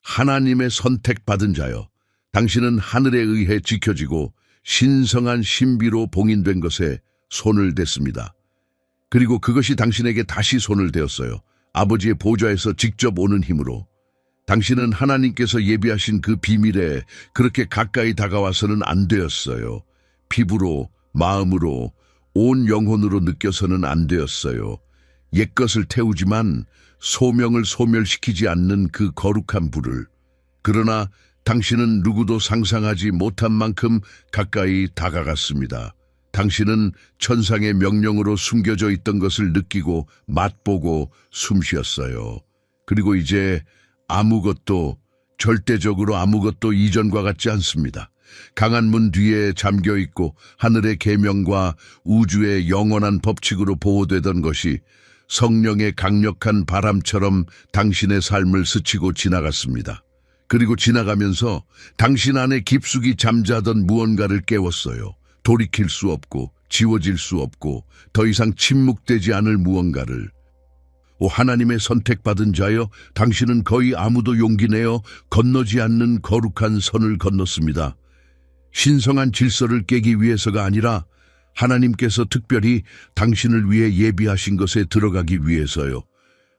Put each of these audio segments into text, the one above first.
하나님의 선택받은 자여, 당신은 하늘에 의해 지켜지고 신성한 신비로 봉인된 것에 손을 댔습니다. 그리고 그것이 당신에게 다시 손을 대었어요. 아버지의 보좌에서 직접 오는 힘으로. 당신은 하나님께서 예비하신 그 비밀에 그렇게 가까이 다가와서는 안 되었어요. 피부로, 마음으로, 온 영혼으로 느껴서는 안 되었어요. 옛것을 태우지만 소명을 소멸시키지 않는 그 거룩한 불을. 그러나 당신은 누구도 상상하지 못한 만큼 가까이 다가갔습니다. 당신은 천상의 명령으로 숨겨져 있던 것을 느끼고 맛보고 숨쉬었어요. 그리고 이제 아무것도, 절대적으로 아무것도 이전과 같지 않습니다. 강한 문 뒤에 잠겨있고 하늘의 계명과 우주의 영원한 법칙으로 보호되던 것이 성령의 강력한 바람처럼 당신의 삶을 스치고 지나갔습니다. 그리고 지나가면서 당신 안에 깊숙이 잠자던 무언가를 깨웠어요. 돌이킬 수 없고 지워질 수 없고 더 이상 침묵되지 않을 무언가를. 오 하나님의 선택받은 자여, 당신은 거의 아무도 용기 내어 건너지 않는 거룩한 선을 건넜습니다. 신성한 질서를 깨기 위해서가 아니라 하나님께서 특별히 당신을 위해 예비하신 것에 들어가기 위해서요.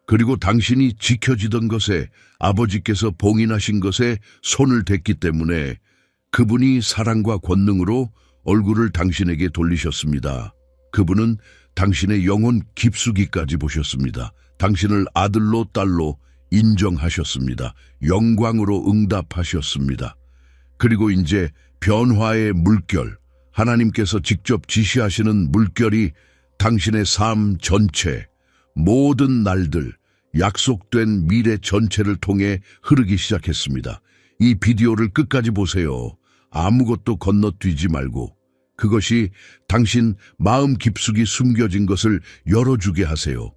그리고 당신이 지켜지던 것에, 아버지께서 봉인하신 것에 손을 댔기 때문에 그분이 사랑과 권능으로 얼굴을 당신에게 돌리셨습니다. 그분은 당신의 영혼 깊숙이까지 보셨습니다. 당신을 아들로 딸로 인정하셨습니다. 영광으로 응답하셨습니다. 그리고 이제 변화의 물결, 하나님께서 직접 지시하시는 물결이 당신의 삶 전체, 모든 날들, 약속된 미래 전체를 통해 흐르기 시작했습니다. 이 비디오를 끝까지 보세요. 아무것도 건너뛰지 말고 그것이 당신 마음 깊숙이 숨겨진 것을 열어주게 하세요.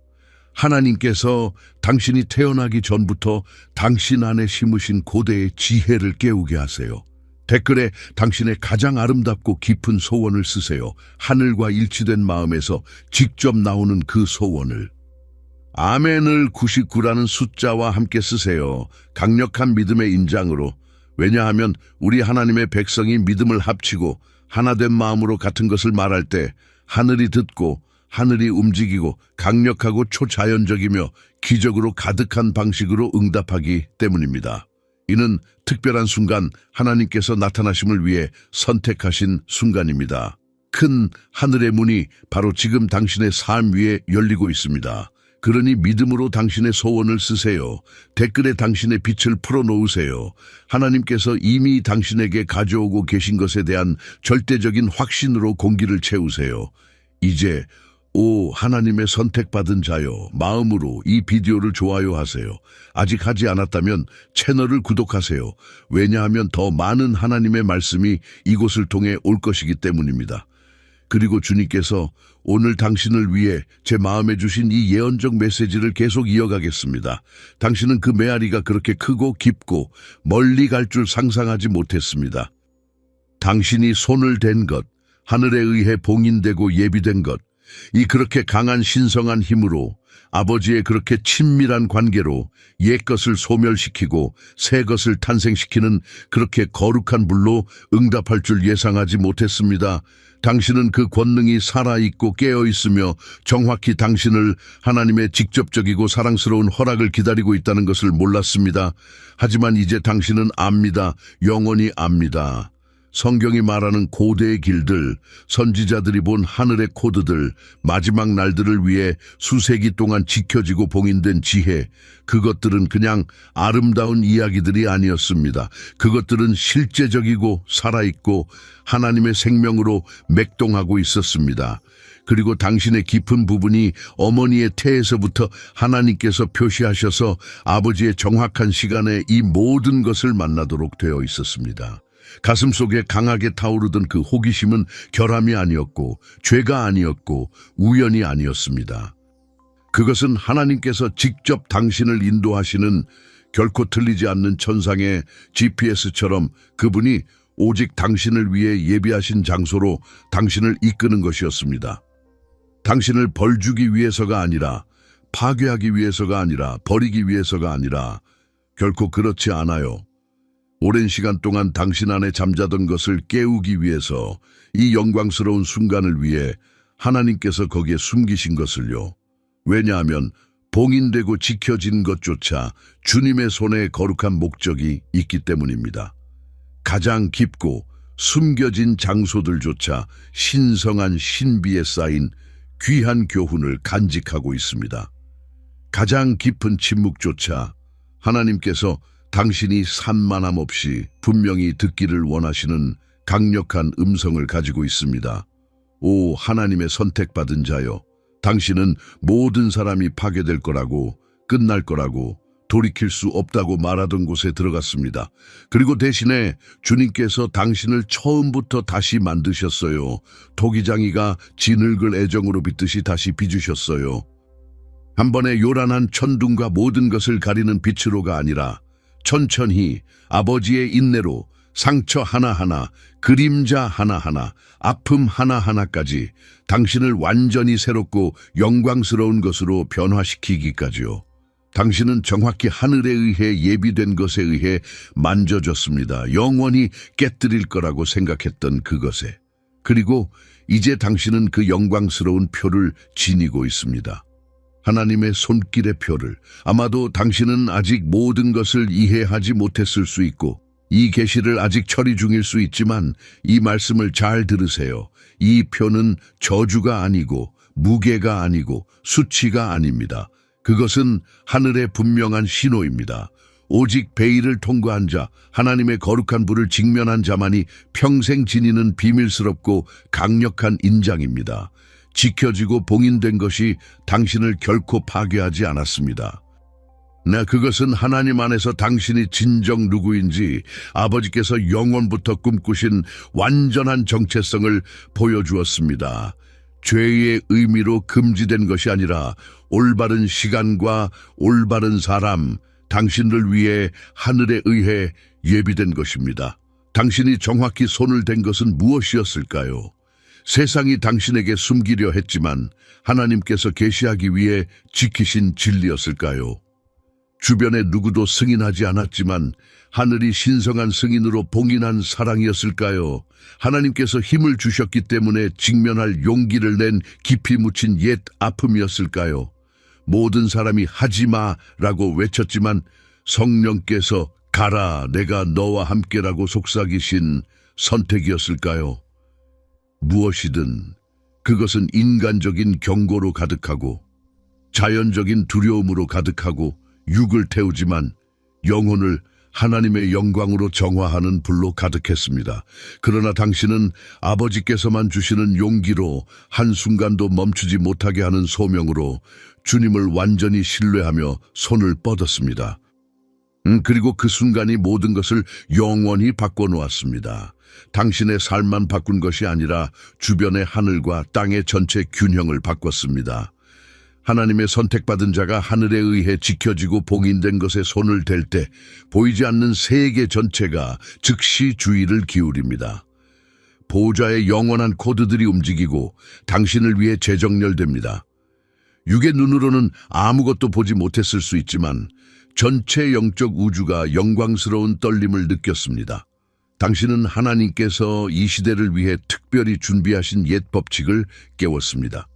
하나님께서 당신이 태어나기 전부터 당신 안에 심으신 고대의 지혜를 깨우게 하세요. 댓글에 당신의 가장 아름답고 깊은 소원을 쓰세요. 하늘과 일치된 마음에서 직접 나오는 그 소원을. 아멘을 99라는 숫자와 함께 쓰세요. 강력한 믿음의 인장으로. 왜냐하면 우리 하나님의 백성이 믿음을 합치고 하나된 마음으로 같은 것을 말할 때 하늘이 듣고 하늘이 움직이고 강력하고 초자연적이며 기적으로 가득한 방식으로 응답하기 때문입니다. 이는 특별한 순간 하나님께서 나타나심을 위해 선택하신 순간입니다. 큰 하늘의 문이 바로 지금 당신의 삶 위에 열리고 있습니다. 그러니 믿음으로 당신의 소원을 쓰세요. 댓글에 당신의 빛을 풀어놓으세요. 하나님께서 이미 당신에게 가져오고 계신 것에 대한 절대적인 확신으로 공기를 채우세요. 이제 오 하나님의 선택받은 자여, 마음으로 이 비디오를 좋아요하세요. 아직 하지 않았다면 채널을 구독하세요. 왜냐하면 더 많은 하나님의 말씀이 이곳을 통해 올 것이기 때문입니다. 그리고 주님께서 오늘 당신을 위해 제 마음에 주신 이 예언적 메시지를 계속 이어가겠습니다. 당신은 그 메아리가 그렇게 크고 깊고 멀리 갈 줄 상상하지 못했습니다. 당신이 손을 댄 것, 하늘에 의해 봉인되고 예비된 것, 이 그렇게 강한 신성한 힘으로, 아버지의 그렇게 친밀한 관계로 옛것을 소멸시키고 새 것을 탄생시키는 그렇게 거룩한 불로 응답할 줄 예상하지 못했습니다. 당신은 그 권능이 살아있고 깨어있으며 정확히 당신을 하나님의 직접적이고 사랑스러운 허락을 기다리고 있다는 것을 몰랐습니다. 하지만 이제 당신은 압니다. 영원히 압니다. 성경이 말하는 고대의 길들, 선지자들이 본 하늘의 코드들, 마지막 날들을 위해 수세기 동안 지켜지고 봉인된 지혜, 그것들은 그냥 아름다운 이야기들이 아니었습니다. 그것들은 실제적이고 살아있고 하나님의 생명으로 맥동하고 있었습니다. 그리고 당신의 깊은 부분이 어머니의 태에서부터 하나님께서 표시하셔서 아버지의 정확한 시간에 이 모든 것을 만나도록 되어 있었습니다. 가슴 속에 강하게 타오르던 그 호기심은 결함이 아니었고 죄가 아니었고 우연이 아니었습니다. 그것은 하나님께서 직접 당신을 인도하시는 결코 틀리지 않는 천상의 GPS처럼 그분이 오직 당신을 위해 예비하신 장소로 당신을 이끄는 것이었습니다. 당신을 벌주기 위해서가 아니라, 파괴하기 위해서가 아니라, 버리기 위해서가 아니라 결코 그렇지 않아요. 오랜 시간 동안 당신 안에 잠자던 것을 깨우기 위해서 이 영광스러운 순간을 위해 하나님께서 거기에 숨기신 것을요. 왜냐하면 봉인되고 지켜진 것조차 주님의 손에 거룩한 목적이 있기 때문입니다. 가장 깊고 숨겨진 장소들조차 신성한 신비에 쌓인 귀한 교훈을 간직하고 있습니다. 가장 깊은 침묵조차 하나님께서 당신이 산만함 없이 분명히 듣기를 원하시는 강력한 음성을 가지고 있습니다. 오 하나님의 선택받은 자여, 당신은 모든 사람이 파괴될 거라고, 끝날 거라고, 돌이킬 수 없다고 말하던 곳에 들어갔습니다. 그리고 대신에 주님께서 당신을 처음부터 다시 만드셨어요. 토기장이가 진흙을 애정으로 빚듯이 다시 빚으셨어요. 한 번에 요란한 천둥과 모든 것을 가리는 빛으로가 아니라 천천히 아버지의 인내로 상처 하나하나, 그림자 하나하나, 아픔 하나하나까지 당신을 완전히 새롭고 영광스러운 것으로 변화시키기까지요. 당신은 정확히 하늘에 의해 예비된 것에 의해 만져졌습니다. 영원히 깨뜨릴 거라고 생각했던 그것에. 그리고 이제 당신은 그 영광스러운 표를 지니고 있습니다. 하나님의 손길의 표를. 아마도 당신은 아직 모든 것을 이해하지 못했을 수 있고 이 계시를 아직 처리 중일 수 있지만 이 말씀을 잘 들으세요. 이 표는 저주가 아니고 무게가 아니고 수치가 아닙니다. 그것은 하늘의 분명한 신호입니다. 오직 베일을 통과한 자, 하나님의 거룩한 불을 직면한 자만이 평생 지니는 비밀스럽고 강력한 인장입니다. 지켜지고 봉인된 것이 당신을 결코 파괴하지 않았습니다. 그것은 하나님 안에서 당신이 진정 누구인지 아버지께서 영원부터 꿈꾸신 완전한 정체성을 보여주었습니다. 죄의 의미로 금지된 것이 아니라 올바른 시간과 올바른 사람, 당신을 위해 하늘에 의해 예비된 것입니다. 당신이 정확히 손을 댄 것은 무엇이었을까요? 세상이 당신에게 숨기려 했지만 하나님께서 계시하기 위해 지키신 진리였을까요? 주변에 누구도 승인하지 않았지만 하늘이 신성한 승인으로 봉인한 사랑이었을까요? 하나님께서 힘을 주셨기 때문에 직면할 용기를 낸 깊이 묻힌 옛 아픔이었을까요? 모든 사람이 하지마라고 외쳤지만 성령께서 가라, 내가 너와 함께라고 속삭이신 선택이었을까요? 무엇이든 그것은 인간적인 경고로 가득하고 자연적인 두려움으로 가득하고 육을 태우지만 영혼을 하나님의 영광으로 정화하는 불로 가득했습니다. 그러나 당신은 아버지께서만 주시는 용기로 한순간도 멈추지 못하게 하는 소명으로 주님을 완전히 신뢰하며 손을 뻗었습니다. 그리고 그 순간이 모든 것을 영원히 바꿔놓았습니다. 당신의 삶만 바꾼 것이 아니라 주변의 하늘과 땅의 전체 균형을 바꿨습니다. 하나님의 선택받은 자가 하늘에 의해 지켜지고 봉인된 것에 손을 댈 때 보이지 않는 세계 전체가 즉시 주의를 기울입니다. 보호자의 영원한 코드들이 움직이고 당신을 위해 재정렬됩니다. 육의 눈으로는 아무것도 보지 못했을 수 있지만 전체 영적 우주가 영광스러운 떨림을 느꼈습니다. 당신은 하나님께서 이 시대를 위해 특별히 준비하신 옛 법칙을 깨웠습니다.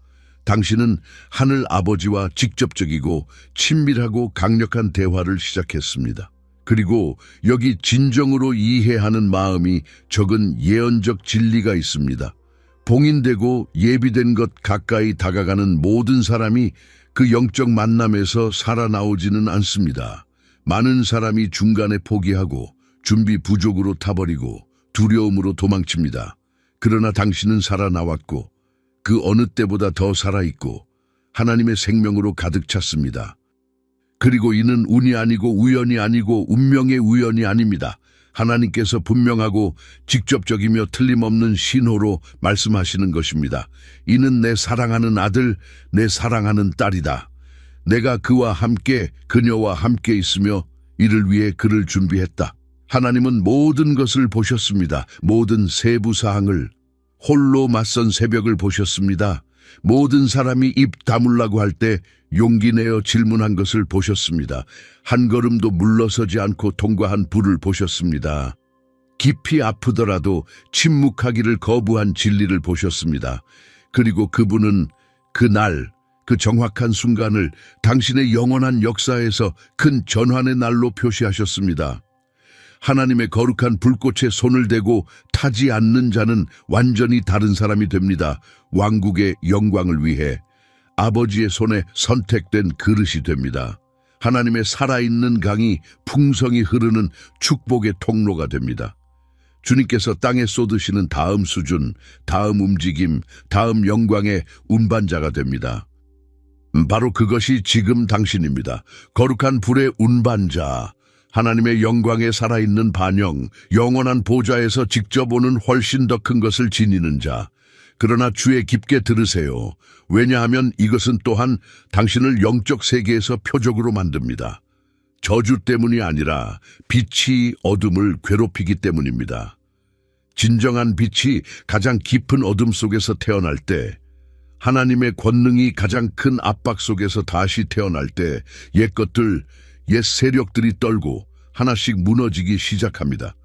당신은 하늘 아버지와 직접적이고 친밀하고 강력한 대화를 시작했습니다. 그리고 여기 진정으로 이해하는 마음이 적은 예언적 진리가 있습니다. 봉인되고 예비된 것 가까이 다가가는 모든 사람이 그 영적 만남에서 살아나오지는 않습니다. 많은 사람이 중간에 포기하고 준비 부족으로 타버리고 두려움으로 도망칩니다. 그러나 당신은 살아나왔고 그 어느 때보다 더 살아있고 하나님의 생명으로 가득 찼습니다. 그리고 이는 운이 아니고 우연이 아니고 운명의 우연이 아닙니다. 하나님께서 분명하고 직접적이며 틀림없는 신호로 말씀하시는 것입니다. 이는 내 사랑하는 아들, 내 사랑하는 딸이다. 내가 그와 함께, 그녀와 함께 있으며 이를 위해 그를 준비했다. 하나님은 모든 것을 보셨습니다. 모든 세부 사항을. 홀로 맞선 새벽을 보셨습니다. 모든 사람이 입 다물라고 할 때 용기 내어 질문한 것을 보셨습니다. 한 걸음도 물러서지 않고 통과한 불을 보셨습니다. 깊이 아프더라도 침묵하기를 거부한 진리를 보셨습니다. 그리고 그분은 그날, 그 정확한 순간을 당신의 영원한 역사에서 큰 전환의 날로 표시하셨습니다. 하나님의 거룩한 불꽃에 손을 대고 타지 않는 자는 완전히 다른 사람이 됩니다. 왕국의 영광을 위해 아버지의 손에 선택된 그릇이 됩니다. 하나님의 살아있는 강이 풍성히 흐르는 축복의 통로가 됩니다. 주님께서 땅에 쏟으시는 다음 수준, 다음 움직임, 다음 영광의 운반자가 됩니다. 바로 그것이 지금 당신입니다. 거룩한 불의 운반자, 하나님의 영광에 살아있는 반영, 영원한 보좌에서 직접 오는 훨씬 더 큰 것을 지니는 자. 그러나 주의 깊게 들으세요. 왜냐하면 이것은 또한 당신을 영적 세계에서 표적으로 만듭니다. 저주 때문이 아니라 빛이 어둠을 괴롭히기 때문입니다. 진정한 빛이 가장 깊은 어둠 속에서 태어날 때, 하나님의 권능이 가장 큰 압박 속에서 다시 태어날 때 옛 것들, 옛 세력들이 떨고 하나씩 무너지기 시작합니다.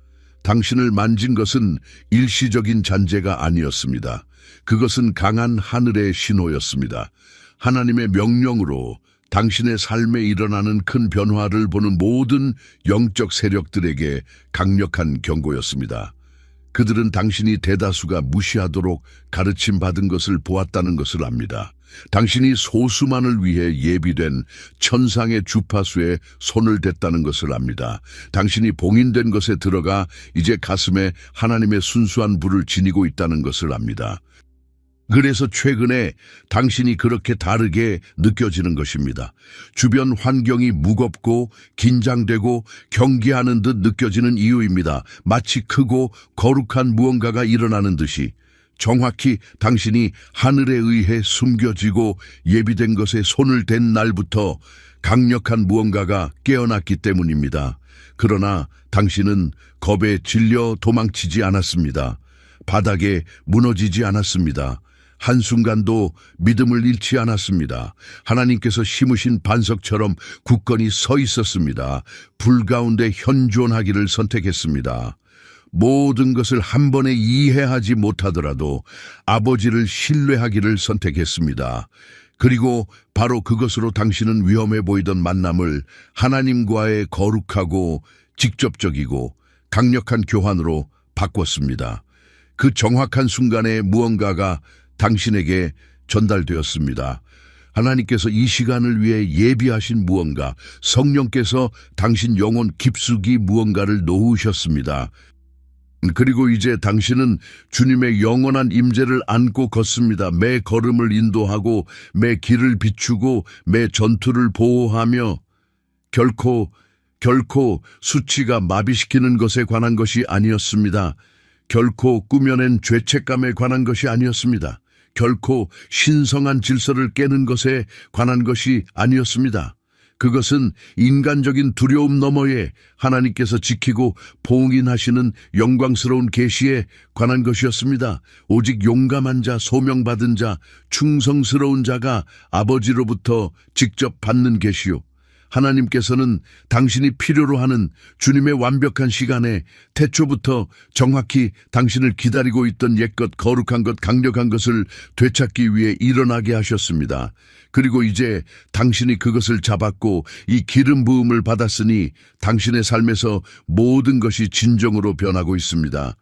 당신을 만진 것은 일시적인 잔재가 아니었습니다. 그것은 강한 하늘의 신호였습니다. 하나님의 명령으로 당신의 삶에 일어나는 큰 변화를 보는 모든 영적 세력들에게 강력한 경고였습니다. 그들은 당신이 대다수가 무시하도록 가르침받은 것을 보았다는 것을 압니다. 당신이 소수만을 위해 예비된 천상의 주파수에 손을 댔다는 것을 압니다. 당신이 봉인된 것에 들어가 이제 가슴에 하나님의 순수한 불을 지니고 있다는 것을 압니다. 그래서 최근에 당신이 그렇게 다르게 느껴지는 것입니다. 주변 환경이 무겁고 긴장되고 경계하는 듯 느껴지는 이유입니다. 마치 크고 거룩한 무언가가 일어나는 듯이 정확히 당신이 하늘에 의해 숨겨지고 예비된 것에 손을 댄 날부터 강력한 무언가가 깨어났기 때문입니다. 그러나 당신은 겁에 질려 도망치지 않았습니다. 바닥에 무너지지 않았습니다. 한순간도 믿음을 잃지 않았습니다. 하나님께서 심으신 반석처럼 굳건히 서 있었습니다. 불 가운데 현존하기를 선택했습니다. 모든 것을 한 번에 이해하지 못하더라도 아버지를 신뢰하기를 선택했습니다. 그리고 바로 그것으로 당신은 위험해 보이던 만남을 하나님과의 거룩하고 직접적이고 강력한 교환으로 바꿨습니다. 그 정확한 순간에 무언가가 당신에게 전달되었습니다. 하나님께서 이 시간을 위해 예비하신 무언가, 성령께서 당신 영혼 깊숙이 무언가를 놓으셨습니다. 그리고 이제 당신은 주님의 영원한 임재를 안고 걷습니다. 매 걸음을 인도하고 매 길을 비추고 매 전투를 보호하며 결코 수치가 마비시키는 것에 관한 것이 아니었습니다. 결코 꾸며낸 죄책감에 관한 것이 아니었습니다. 결코 신성한 질서를 깨는 것에 관한 것이 아니었습니다. 그것은 인간적인 두려움 너머에 하나님께서 지키고 봉인하시는 영광스러운 계시에 관한 것이었습니다. 오직 용감한 자, 소명받은 자, 충성스러운 자가 아버지로부터 직접 받는 계시요. 하나님께서는 당신이 필요로 하는 주님의 완벽한 시간에 태초부터 정확히 당신을 기다리고 있던 옛것, 거룩한 것, 강력한 것을 되찾기 위해 일어나게 하셨습니다. 그리고 이제 당신이 그것을 잡았고 이 기름 부음을 받았으니 당신의 삶에서 모든 것이 진정으로 변하고 있습니다.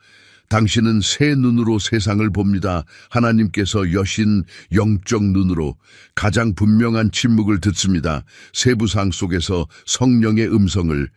당신은 새 눈으로 세상을 봅니다. 하나님께서 여신 영적 눈으로 가장 분명한 침묵을 듣습니다. 세부상 속에서 성령의 음성을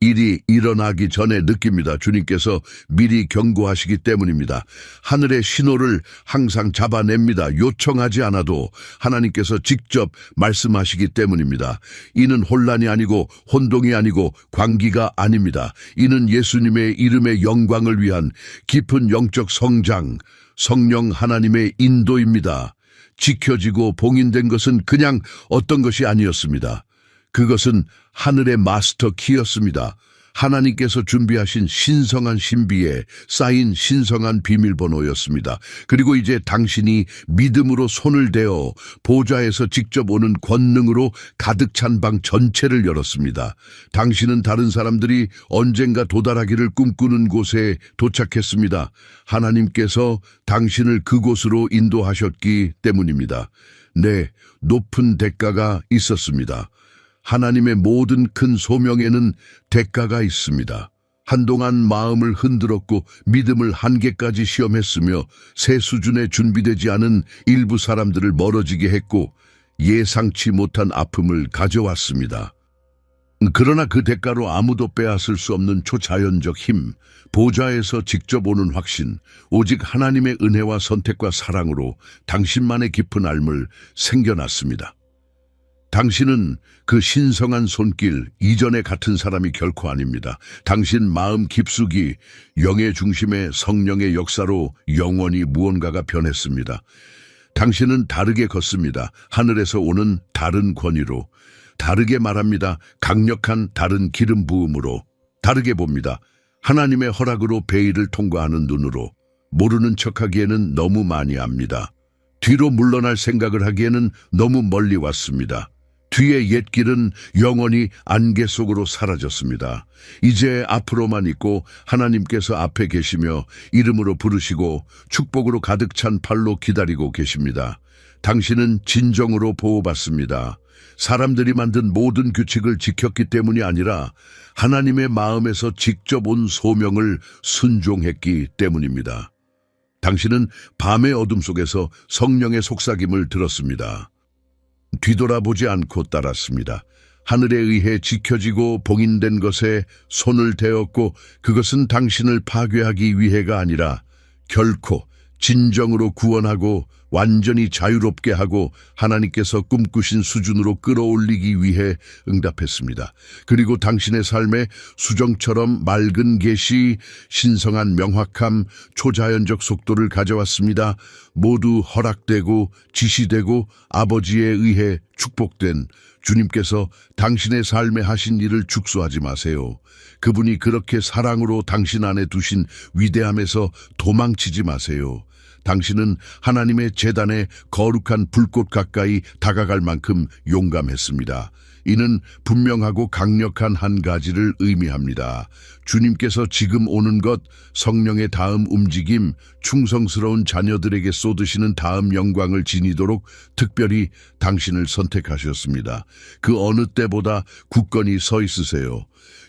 일이 일어나기 전에 느낍니다. 주님께서 미리 경고하시기 때문입니다. 하늘의 신호를 항상 잡아냅니다. 요청하지 않아도 하나님께서 직접 말씀하시기 때문입니다. 이는 혼란이 아니고 혼동이 아니고 광기가 아닙니다. 이는 예수님의 이름의 영광을 위한 깊은 영적 성장, 성령 하나님의 인도입니다. 지켜지고 봉인된 것은 그냥 어떤 것이 아니었습니다. 그것은 하늘의 마스터 키였습니다. 하나님께서 준비하신 신성한 신비에 쌓인 신성한 비밀번호였습니다. 그리고 이제 당신이 믿음으로 손을 대어 보좌에서 직접 오는 권능으로 가득 찬 방 전체를 열었습니다. 당신은 다른 사람들이 언젠가 도달하기를 꿈꾸는 곳에 도착했습니다. 하나님께서 당신을 그곳으로 인도하셨기 때문입니다. 네, 높은 대가가 있었습니다. 하나님의 모든 큰 소명에는 대가가 있습니다. 한동안 마음을 흔들었고 믿음을 한계까지 시험했으며 새 수준에 준비되지 않은 일부 사람들을 멀어지게 했고 예상치 못한 아픔을 가져왔습니다. 그러나 그 대가로 아무도 빼앗을 수 없는 초자연적 힘, 보좌에서 직접 오는 확신, 오직 하나님의 은혜와 선택과 사랑으로 당신만의 깊은 삶을 생겨났습니다. 당신은 그 신성한 손길 이전에 같은 사람이 결코 아닙니다. 당신 마음 깊숙이 영의 중심에 성령의 역사로 영원히 무언가가 변했습니다. 당신은 다르게 걷습니다. 하늘에서 오는 다른 권위로, 다르게 말합니다. 강력한 다른 기름 부음으로, 다르게 봅니다. 하나님의 허락으로 베일을 통과하는 눈으로, 모르는 척하기에는 너무 많이 압니다. 뒤로 물러날 생각을 하기에는 너무 멀리 왔습니다. 뒤의 옛 길은 영원히 안개 속으로 사라졌습니다. 이제 앞으로만 있고 하나님께서 앞에 계시며 이름으로 부르시고 축복으로 가득 찬 팔로 기다리고 계십니다. 당신은 진정으로 보호받습니다. 사람들이 만든 모든 규칙을 지켰기 때문이 아니라 하나님의 마음에서 직접 온 소명을 순종했기 때문입니다. 당신은 밤의 어둠 속에서 성령의 속삭임을 들었습니다. 뒤돌아보지 않고 따랐습니다. 하늘에 의해 지켜지고 봉인된 것에 손을 대었고 그것은 당신을 파괴하기 위해가 아니라 결코 진정으로 구원하고 완전히 자유롭게 하고 하나님께서 꿈꾸신 수준으로 끌어올리기 위해 응답했습니다. 그리고 당신의 삶에 수정처럼 맑은 계시, 신성한 명확함, 초자연적 속도를 가져왔습니다. 모두 허락되고 지시되고 아버지에 의해 축복된 주님께서 당신의 삶에 하신 일을 축소하지 마세요. 그분이 그렇게 사랑으로 당신 안에 두신 위대함에서 도망치지 마세요. 당신은 하나님의 제단에 거룩한 불꽃 가까이 다가갈 만큼 용감했습니다. 이는 분명하고 강력한 한 가지를 의미합니다. 주님께서 지금 오는 것, 성령의 다음 움직임, 충성스러운 자녀들에게 쏟으시는 다음 영광을 지니도록 특별히 당신을 선택하셨습니다. 그 어느 때보다 굳건히 서 있으세요.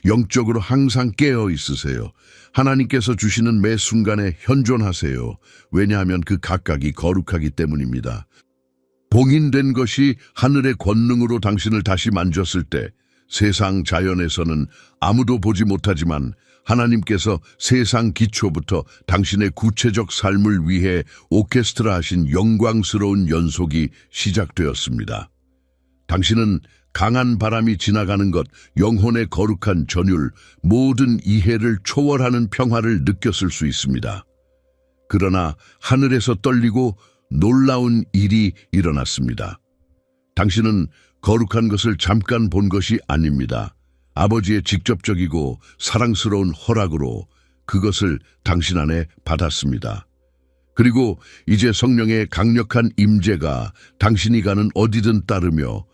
영적으로 항상 깨어 있으세요. 하나님께서 주시는 매 순간에 현존하세요. 왜냐하면 그 각각이 거룩하기 때문입니다. 봉인된 것이 하늘의 권능으로 당신을 다시 만졌을 때 세상 자연에서는 아무도 보지 못하지만 하나님께서 세상 기초부터 당신의 구체적 삶을 위해 오케스트라 하신 영광스러운 연속이 시작되었습니다. 당신은 강한 바람이 지나가는 것, 영혼의 거룩한 전율, 모든 이해를 초월하는 평화를 느꼈을 수 있습니다. 그러나 하늘에서 떨리고 놀라운 일이 일어났습니다. 당신은 거룩한 것을 잠깐 본 것이 아닙니다. 아버지의 직접적이고 사랑스러운 허락으로 그것을 당신 안에 받았습니다. 그리고 이제 성령의 강력한 임재가 당신이 가는 어디든 따르며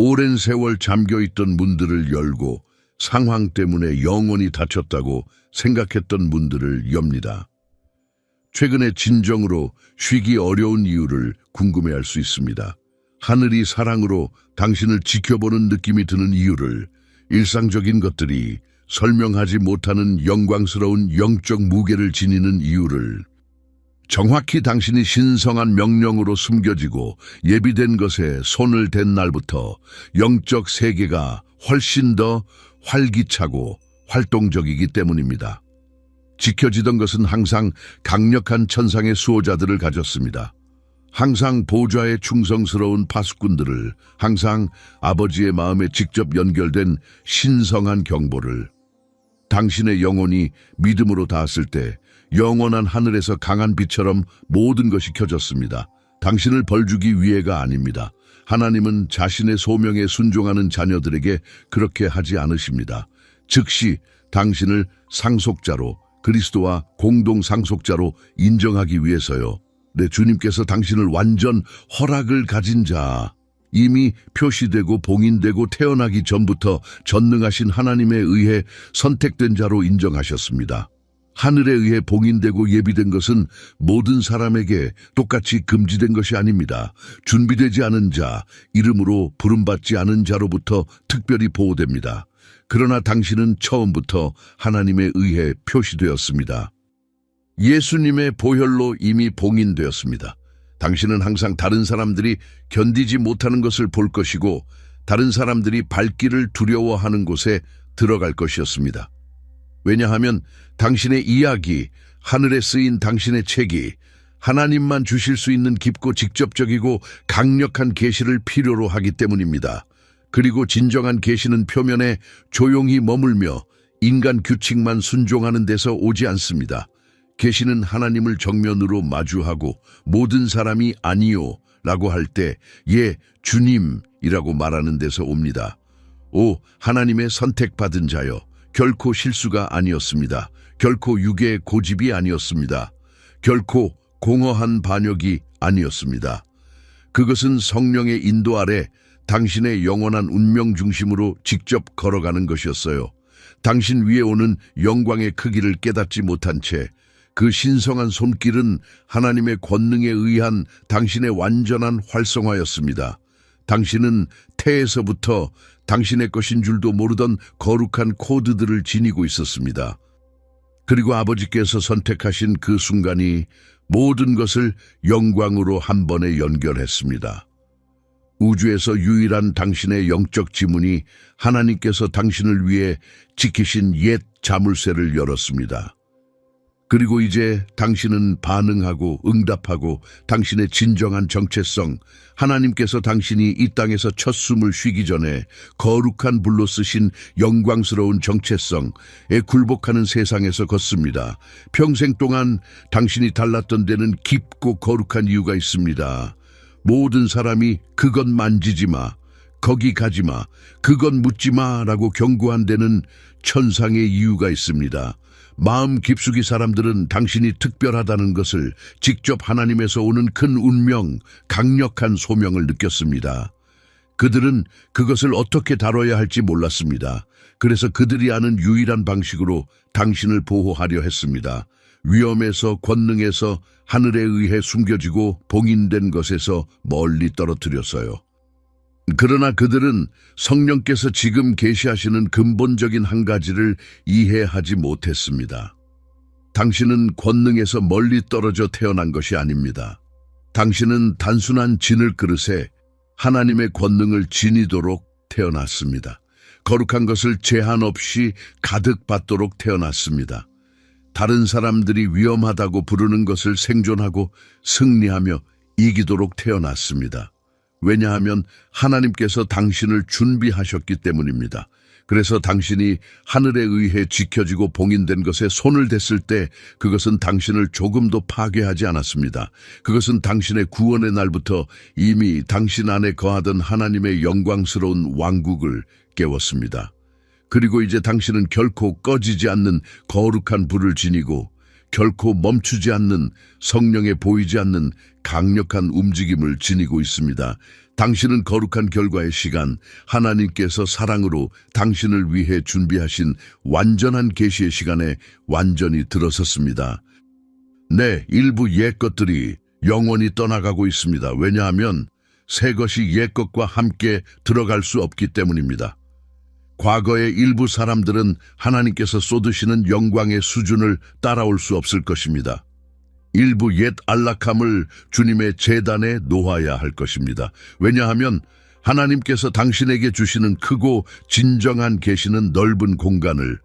오랜 세월 잠겨있던 문들을 열고 상황 때문에 영원히 닫혔다고 생각했던 문들을 엽니다. 최근에 진정으로 쉬기 어려운 이유를 궁금해할 수 있습니다. 하늘이 사랑으로 당신을 지켜보는 느낌이 드는 이유를, 일상적인 것들이 설명하지 못하는 영광스러운 영적 무게를 지니는 이유를, 정확히 당신이 신성한 명령으로 숨겨지고 예비된 것에 손을 댄 날부터 영적 세계가 훨씬 더 활기차고 활동적이기 때문입니다. 지켜지던 것은 항상 강력한 천상의 수호자들을 가졌습니다. 항상 보좌에 충성스러운 파수꾼들을, 항상 아버지의 마음에 직접 연결된 신성한 경보를. 당신의 영혼이 믿음으로 닿았을 때 영원한 하늘에서 강한 빛처럼 모든 것이 켜졌습니다. 당신을 벌주기 위해가 아닙니다. 하나님은 자신의 소명에 순종하는 자녀들에게 그렇게 하지 않으십니다. 즉시 당신을 상속자로, 그리스도와 공동 상속자로 인정하기 위해서요. 내 주님께서 당신을 완전 허락을 가진 자, 이미 표시되고 봉인되고 태어나기 전부터 전능하신 하나님에 의해 선택된 자로 인정하셨습니다. 하늘에 의해 봉인되고 예비된 것은 모든 사람에게 똑같이 금지된 것이 아닙니다. 준비되지 않은 자, 이름으로 부름받지 않은 자로부터 특별히 보호됩니다. 그러나 당신은 처음부터 하나님에 의해 표시되었습니다. 예수님의 보혈로 이미 봉인되었습니다. 당신은 항상 다른 사람들이 견디지 못하는 것을 볼 것이고 다른 사람들이 발길을 두려워하는 곳에 들어갈 것이었습니다. 왜냐하면 당신의 이야기, 하늘에 쓰인 당신의 책이 하나님만 주실 수 있는 깊고 직접적이고 강력한 계시를 필요로 하기 때문입니다. 그리고 진정한 계시는 표면에 조용히 머물며 인간 규칙만 순종하는 데서 오지 않습니다. 계시는 하나님을 정면으로 마주하고 모든 사람이 아니요 라고 할 때 예, 주님이라고 말하는 데서 옵니다. 오, 하나님의 선택받은 자여, 결코 실수가 아니었습니다. 결코 육의 고집이 아니었습니다. 결코 공허한 반역이 아니었습니다. 그것은 성령의 인도 아래 당신의 영원한 운명 중심으로 직접 걸어가는 것이었어요. 당신 위에 오는 영광의 크기를 깨닫지 못한 채 그 신성한 손길은 하나님의 권능에 의한 당신의 완전한 활성화였습니다. 당신은 태에서부터 당신의 것인 줄도 모르던 거룩한 코드들을 지니고 있었습니다. 그리고 아버지께서 선택하신 그 순간이 모든 것을 영광으로 한 번에 연결했습니다. 우주에서 유일한 당신의 영적 지문이 하나님께서 당신을 위해 지키신 옛 자물쇠를 열었습니다. 그리고 이제 당신은 반응하고 응답하고 당신의 진정한 정체성, 하나님께서 당신이 이 땅에서 첫 숨을 쉬기 전에 거룩한 불로 쓰신 영광스러운 정체성에 굴복하는 세상에서 걷습니다. 평생 동안 당신이 달랐던 데는 깊고 거룩한 이유가 있습니다. 모든 사람이 그것 만지지 마, 거기 가지 마, 그것 묻지 마라고 경고한 데는 천상의 이유가 있습니다. 마음 깊숙이 사람들은 당신이 특별하다는 것을 직접 하나님에서 오는 큰 운명, 강력한 소명을 느꼈습니다. 그들은 그것을 어떻게 다뤄야 할지 몰랐습니다. 그래서 그들이 아는 유일한 방식으로 당신을 보호하려 했습니다. 위험에서, 권능에서, 하늘에 의해 숨겨지고 봉인된 것에서 멀리 떨어뜨렸어요. 그러나 그들은 성령께서 지금 계시하시는 근본적인 한 가지를 이해하지 못했습니다. 당신은 권능에서 멀리 떨어져 태어난 것이 아닙니다. 당신은 단순한 진을 그릇에 하나님의 권능을 지니도록 태어났습니다. 거룩한 것을 제한 없이 가득 받도록 태어났습니다. 다른 사람들이 위험하다고 부르는 것을 생존하고 승리하며 이기도록 태어났습니다. 왜냐하면 하나님께서 당신을 준비하셨기 때문입니다. 그래서 당신이 하늘에 의해 지켜지고 봉인된 것에 손을 댔을 때 그것은 당신을 조금도 파괴하지 않았습니다. 그것은 당신의 구원의 날부터 이미 당신 안에 거하던 하나님의 영광스러운 왕국을 깨웠습니다. 그리고 이제 당신은 결코 꺼지지 않는 거룩한 불을 지니고 결코 멈추지 않는 성령에 보이지 않는 강력한 움직임을 지니고 있습니다. 당신은 거룩한 결과의 시간, 하나님께서 사랑으로 당신을 위해 준비하신 완전한 계시의 시간에 완전히 들어섰습니다. 네, 일부 옛 것들이 영원히 떠나가고 있습니다. 왜냐하면 새 것이 옛 것과 함께 들어갈 수 없기 때문입니다. 과거의 일부 사람들은 하나님께서 쏟으시는 영광의 수준을 따라올 수 없을 것입니다. 일부 옛 안락함을 주님의 제단에 놓아야 할 것입니다. 왜냐하면 하나님께서 당신에게 주시는 크고 진정한 계시는 넓은 공간을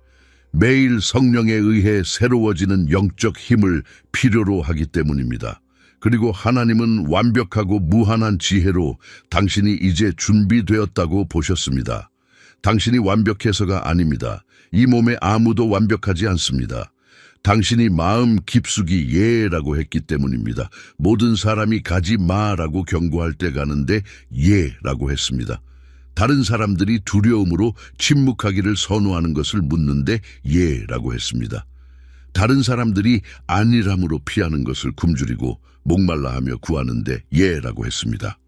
매일 성령에 의해 새로워지는 영적 힘을 필요로 하기 때문입니다. 그리고 하나님은 완벽하고 무한한 지혜로 당신이 이제 준비되었다고 보셨습니다. 당신이 완벽해서가 아닙니다. 이 몸에 아무도 완벽하지 않습니다. 당신이 마음 깊숙이 예라고 했기 때문입니다. 모든 사람이 가지 마라고 경고할 때 가는데 예라고 했습니다. 다른 사람들이 두려움으로 침묵하기를 선호하는 것을 묻는데 예라고 했습니다. 다른 사람들이 아니람으로 피하는 것을 굶주리고 목말라하며 구하는데 예라고 했습니다.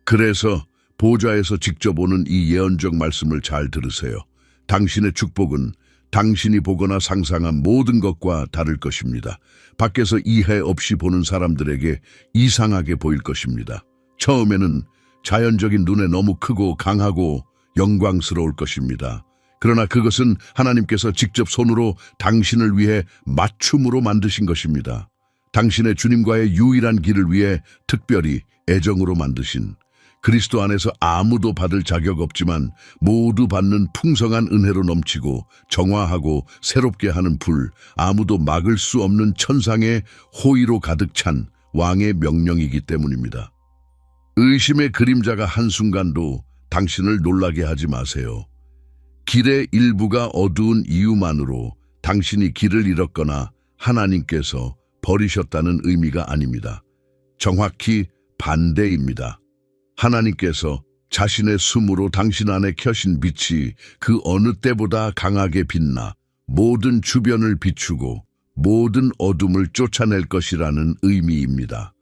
그래서 보좌에서 직접 오는 이 예언적 말씀을 잘 들으세요. 당신의 축복은 당신이 보거나 상상한 모든 것과 다를 것입니다. 밖에서 이해 없이 보는 사람들에게 이상하게 보일 것입니다. 처음에는 자연적인 눈에 너무 크고 강하고 영광스러울 것입니다. 그러나 그것은 하나님께서 직접 손으로 당신을 위해 맞춤으로 만드신 것입니다. 당신의 주님과의 유일한 길을 위해 특별히 애정으로 만드신, 그리스도 안에서 아무도 받을 자격 없지만 모두 받는 풍성한 은혜로 넘치고 정화하고 새롭게 하는 불, 아무도 막을 수 없는 천상의 호의로 가득 찬 왕의 명령이기 때문입니다. 의심의 그림자가 한순간도 당신을 놀라게 하지 마세요. 길의 일부가 어두운 이유만으로 당신이 길을 잃었거나 하나님께서 버리셨다는 의미가 아닙니다. 정확히 반대입니다. 하나님께서 자신의 숨으로 당신 안에 켜신 빛이 그 어느 때보다 강하게 빛나 모든 주변을 비추고 모든 어둠을 쫓아낼 것이라는 의미입니다.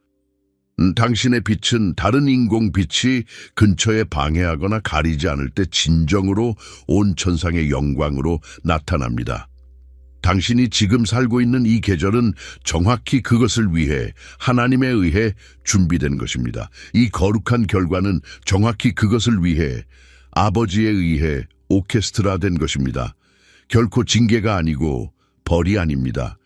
당신의 빛은 다른 인공빛이 근처에 방해하거나 가리지 않을 때 진정으로 온 천상의 영광으로 나타납니다. 당신이 지금 살고 있는 이 계절은 정확히 그것을 위해 하나님에 의해 준비된 것입니다. 이 거룩한 결과는 정확히 그것을 위해 아버지에 의해 오케스트라된 것입니다. 결코 징계가 아니고 벌이 아닙니다.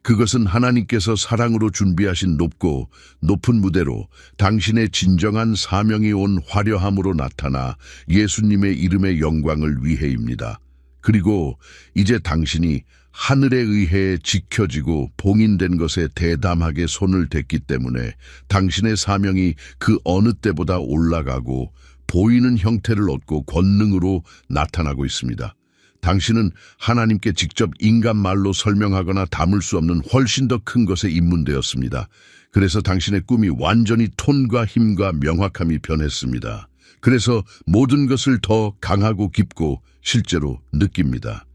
그것은 하나님께서 사랑으로 준비하신 높고 높은 무대로 당신의 진정한 사명이 온 화려함으로 나타나 예수님의 이름의 영광을 위해입니다. 그리고 이제 당신이 하늘에 의해 지켜지고 봉인된 것에 대담하게 손을 댔기 때문에 당신의 사명이 그 어느 때보다 올라가고 보이는 형태를 얻고 권능으로 나타나고 있습니다. 당신은 하나님께 직접 인간 말로 설명하거나 담을 수 없는 훨씬 더 큰 것에 입문되었습니다. 그래서 당신의 꿈이 완전히 톤과 힘과 명확함이 변했습니다. 그래서 모든 것을 더 강하고 깊고 실제로 느낍니다.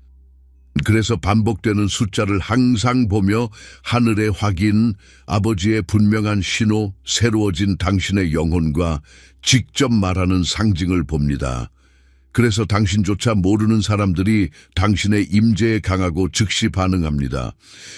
그래서 반복되는 숫자를 항상 보며 하늘의 확인, 아버지의 분명한 신호, 새로워진 당신의 영혼과 직접 말하는 상징을 봅니다. 그래서 당신조차 모르는 사람들이 당신의 임재에 강하고 즉시 반응합니다.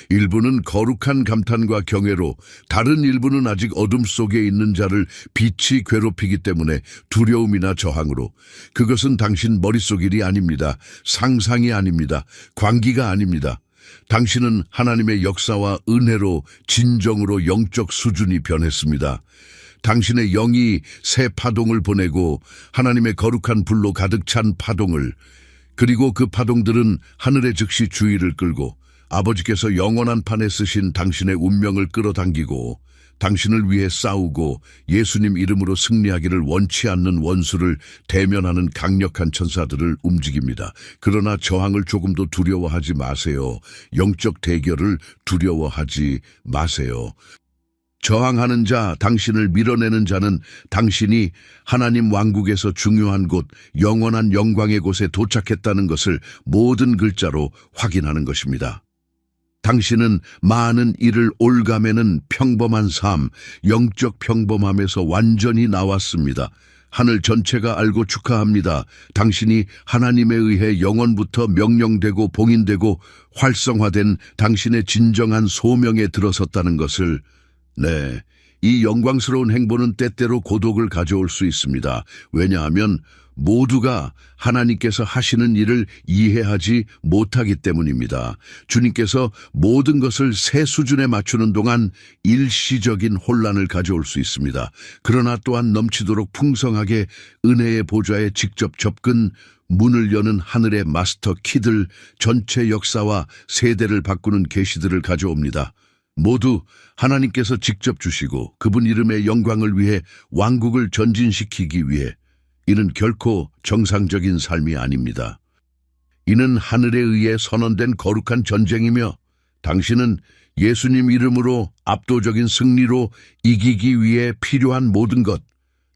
일부는 거룩한 감탄과 경외로, 다른 일부는 아직 어둠 속에 있는 자를 빛이 괴롭히기 때문에 두려움이나 저항으로. 그것은 당신 머릿속 일이 아닙니다. 상상이 아닙니다. 광기가 아닙니다. 당신은 하나님의 역사와 은혜로 진정으로 영적 수준이 변했습니다. 당신의 영이 새 파동을 보내고 하나님의 거룩한 불로 가득 찬 파동을, 그리고 그 파동들은 하늘의 즉시 주의를 끌고 아버지께서 영원한 판에 쓰신 당신의 운명을 끌어당기고 당신을 위해 싸우고 예수님 이름으로 승리하기를 원치 않는 원수를 대면하는 강력한 천사들을 움직입니다. 그러나 저항을 조금도 두려워하지 마세요. 영적 대결을 두려워하지 마세요. 저항하는 자, 당신을 밀어내는 자는 당신이 하나님 왕국에서 중요한 곳, 영원한 영광의 곳에 도착했다는 것을 모든 글자로 확인하는 것입니다. 당신은 많은 일을 올가매는 평범한 삶, 영적 평범함에서 완전히 나왔습니다. 하늘 전체가 알고 축하합니다. 당신이 하나님에 의해 영원부터 명령되고 봉인되고 활성화된 당신의 진정한 소명에 들어섰다는 것을. 네, 이 영광스러운 행보는 때때로 고독을 가져올 수 있습니다. 왜냐하면 모두가 하나님께서 하시는 일을 이해하지 못하기 때문입니다. 주님께서 모든 것을 새 수준에 맞추는 동안 일시적인 혼란을 가져올 수 있습니다. 그러나 또한 넘치도록 풍성하게 은혜의 보좌에 직접 접근, 문을 여는 하늘의 마스터 키들, 전체 역사와 세대를 바꾸는 계시들을 가져옵니다. 모두 하나님께서 직접 주시고 그분 이름의 영광을 위해 왕국을 전진시키기 위해. 이는 결코 정상적인 삶이 아닙니다. 이는 하늘에 의해 선언된 거룩한 전쟁이며 당신은 예수님 이름으로 압도적인 승리로 이기기 위해 필요한 모든 것,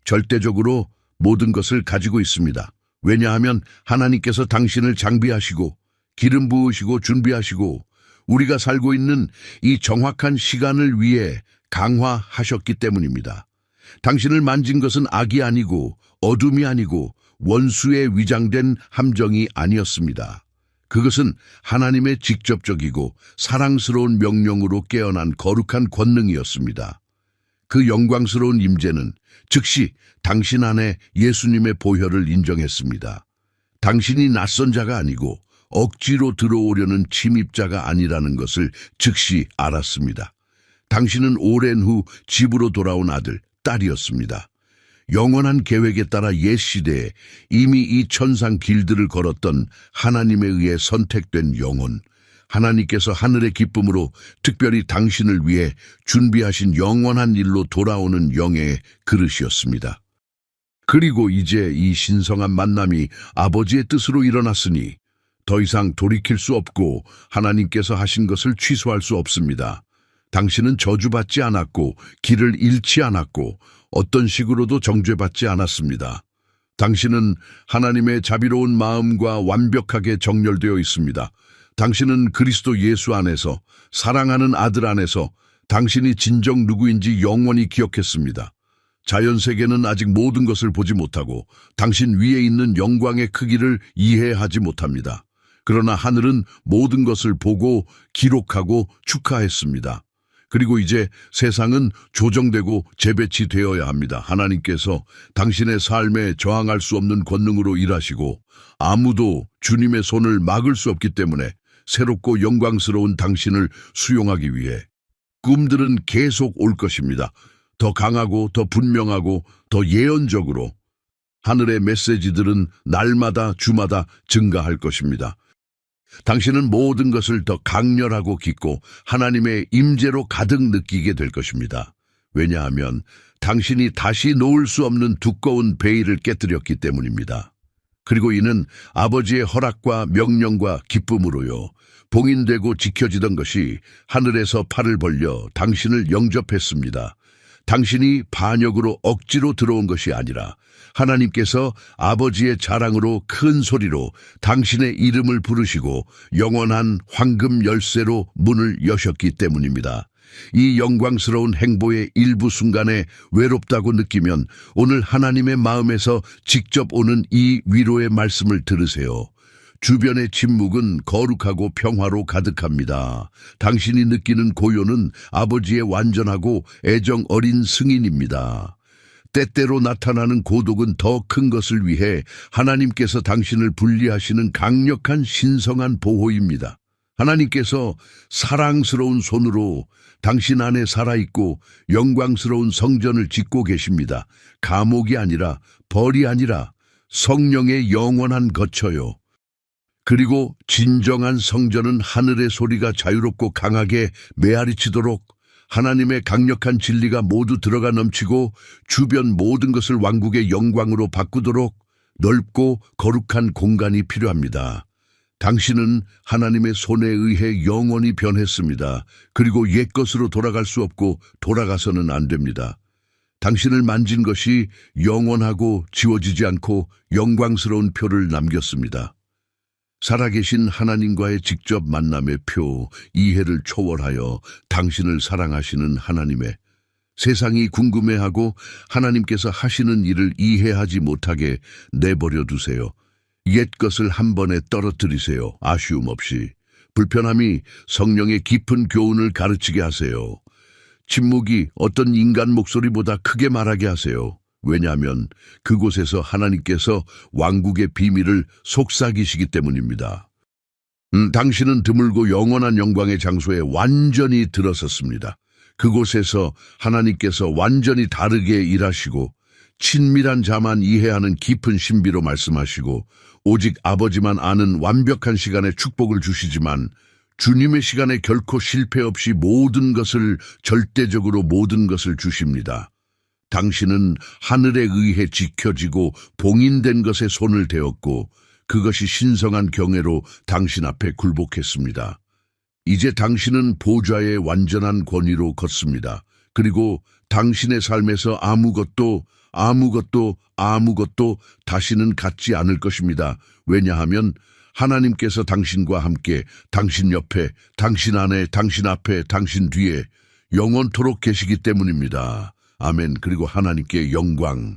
절대적으로 모든 것을 가지고 있습니다. 왜냐하면 하나님께서 당신을 장비하시고 기름 부으시고 준비하시고 우리가 살고 있는 이 정확한 시간을 위해 강화하셨기 때문입니다. 당신을 만진 것은 악이 아니고 어둠이 아니고 원수의 위장된 함정이 아니었습니다. 그것은 하나님의 직접적이고 사랑스러운 명령으로 깨어난 거룩한 권능이었습니다. 그 영광스러운 임재는 즉시 당신 안에 예수님의 보혈을 인정했습니다. 당신이 낯선 자가 아니고 억지로 들어오려는 침입자가 아니라는 것을 즉시 알았습니다. 당신은 오랜 후 집으로 돌아온 아들, 딸이었습니다. 영원한 계획에 따라 옛 시대에 이미 이 천상 길들을 걸었던 하나님에 의해 선택된 영혼, 하나님께서 하늘의 기쁨으로 특별히 당신을 위해 준비하신 영원한 일로 돌아오는 영의 그릇이었습니다. 그리고 이제 이 신성한 만남이 아버지의 뜻으로 일어났으니 더 이상 돌이킬 수 없고 하나님께서 하신 것을 취소할 수 없습니다. 당신은 저주받지 않았고 길을 잃지 않았고 어떤 식으로도 정죄받지 않았습니다. 당신은 하나님의 자비로운 마음과 완벽하게 정렬되어 있습니다. 당신은 그리스도 예수 안에서 사랑하는 아들 안에서 당신이 진정 누구인지 영원히 기억했습니다. 자연세계는 아직 모든 것을 보지 못하고 당신 위에 있는 영광의 크기를 이해하지 못합니다. 그러나 하늘은 모든 것을 보고 기록하고 축하했습니다. 그리고 이제 세상은 조정되고 재배치되어야 합니다. 하나님께서 당신의 삶에 저항할 수 없는 권능으로 일하시고 아무도 주님의 손을 막을 수 없기 때문에 새롭고 영광스러운 당신을 수용하기 위해 꿈들은 계속 올 것입니다. 더 강하고 더 분명하고 더 예언적으로 하늘의 메시지들은 날마다 주마다 증가할 것입니다. 당신은 모든 것을 더 강렬하고 깊고 하나님의 임재로 가득 느끼게 될 것입니다. 왜냐하면 당신이 다시 놓을 수 없는 두꺼운 베일을 깨뜨렸기 때문입니다. 그리고 이는 아버지의 허락과 명령과 기쁨으로요. 봉인되고 지켜지던 것이 하늘에서 팔을 벌려 당신을 영접했습니다. 당신이 반역으로 억지로 들어온 것이 아니라 하나님께서 아버지의 자랑으로 큰 소리로 당신의 이름을 부르시고 영원한 황금 열쇠로 문을 여셨기 때문입니다. 이 영광스러운 행보의 일부 순간에 외롭다고 느끼면 오늘 하나님의 마음에서 직접 오는 이 위로의 말씀을 들으세요. 주변의 침묵은 거룩하고 평화로 가득합니다. 당신이 느끼는 고요는 아버지의 완전하고 애정 어린 승인입니다. 때때로 나타나는 고독은 더 큰 것을 위해 하나님께서 당신을 분리하시는 강력한 신성한 보호입니다. 하나님께서 사랑스러운 손으로 당신 안에 살아있고 영광스러운 성전을 짓고 계십니다. 감옥이 아니라 벌이 아니라 성령의 영원한 거처요. 그리고 진정한 성전은 하늘의 소리가 자유롭고 강하게 메아리치도록 하나님의 강력한 진리가 모두 들어가 넘치고 주변 모든 것을 왕국의 영광으로 바꾸도록 넓고 거룩한 공간이 필요합니다. 당신은 하나님의 손에 의해 영원히 변했습니다. 그리고 옛것으로 돌아갈 수 없고 돌아가서는 안 됩니다. 당신을 만진 것이 영원하고 지워지지 않고 영광스러운 표를 남겼습니다. 살아계신 하나님과의 직접 만남의 표, 이해를 초월하여 당신을 사랑하시는 하나님의 세상이 궁금해하고 하나님께서 하시는 일을 이해하지 못하게 내버려 두세요. 옛 것을 한 번에 떨어뜨리세요. 아쉬움 없이. 불편함이 성령의 깊은 교훈을 가르치게 하세요. 침묵이 어떤 인간 목소리보다 크게 말하게 하세요. 왜냐하면 그곳에서 하나님께서 왕국의 비밀을 속삭이시기 때문입니다. 당신은 드물고 영원한 영광의 장소에 완전히 들어섰습니다. 그곳에서 하나님께서 완전히 다르게 일하시고 친밀한 자만 이해하는 깊은 신비로 말씀하시고 오직 아버지만 아는 완벽한 시간에 축복을 주시지만 주님의 시간에 결코 실패 없이 모든 것을 절대적으로 모든 것을 주십니다. 당신은 하늘에 의해 지켜지고 봉인된 것에 손을 대었고 그것이 신성한 경애로 당신 앞에 굴복했습니다. 이제 당신은 보좌의 완전한 권위로 걷습니다. 그리고 당신의 삶에서 아무것도 아무것도 다시는 갖지 않을 것입니다. 왜냐하면 하나님께서 당신과 함께 당신 옆에, 당신 안에, 당신 앞에, 당신 뒤에 영원토록 계시기 때문입니다. 아멘. 그리고 하나님께 영광,